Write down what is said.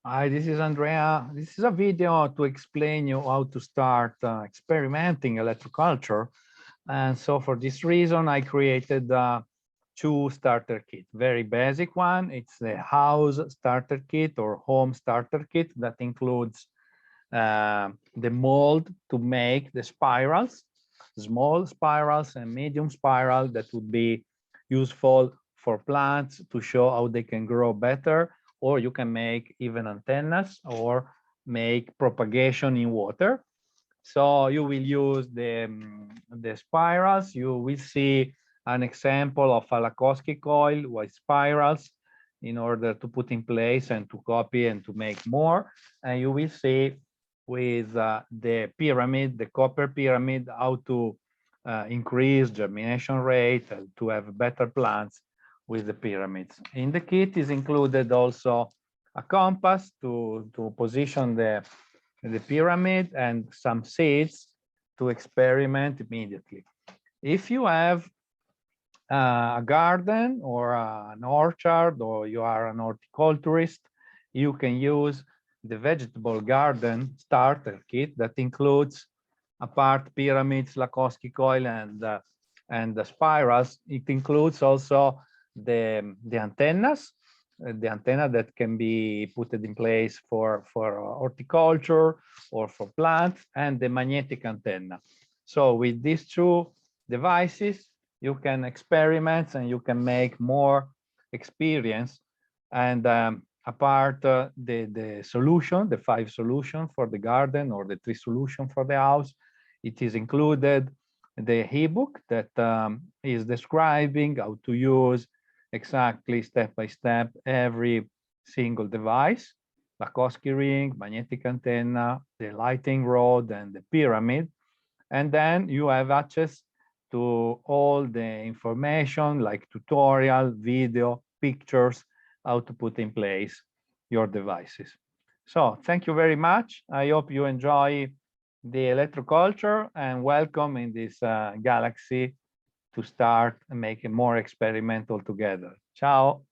Hi, this is Andrea. This is a video to explain you how to start experimenting electroculture. And so for this reason, I created two starter kits. Very basic one. It's the house starter kit or home starter kit that includes the mold to make the spirals, small spirals and medium spiral that would be useful for plants to show how they can grow better, or you can make even antennas or make propagation in water. So you will use the spirals. You will see an example of a Lakhovsky coil with spirals in order to put in place and to copy and to make more. And you will see with the pyramid, the copper pyramid, how to increase germination rate to have better plants with the pyramids. In the kit is included also a compass to position the pyramid and some seeds to experiment immediately. If you have a garden or an orchard, or you are an horticulturist, you can use the vegetable garden starter kit that includes, apart pyramids, Lakhovsky coil, and the spirals. It includes also the antennas, the antenna that can be put in place for horticulture or for plants, and the magnetic antenna. So with these two devices, you can experiment and you can make more experience. And apart the solution, the 5 solution for the garden or the 3 solution for the house, it is included the ebook that is describing how to use exactly step by step every single device, Lakhovsky ring, magnetic antenna, the lighting rod, and the pyramid. And then you have access to all the information like tutorial, video, pictures, how to put in place your devices. So thank you very much. I hope you enjoy the electroculture and welcome in this galaxy to start making more experimental together. Ciao.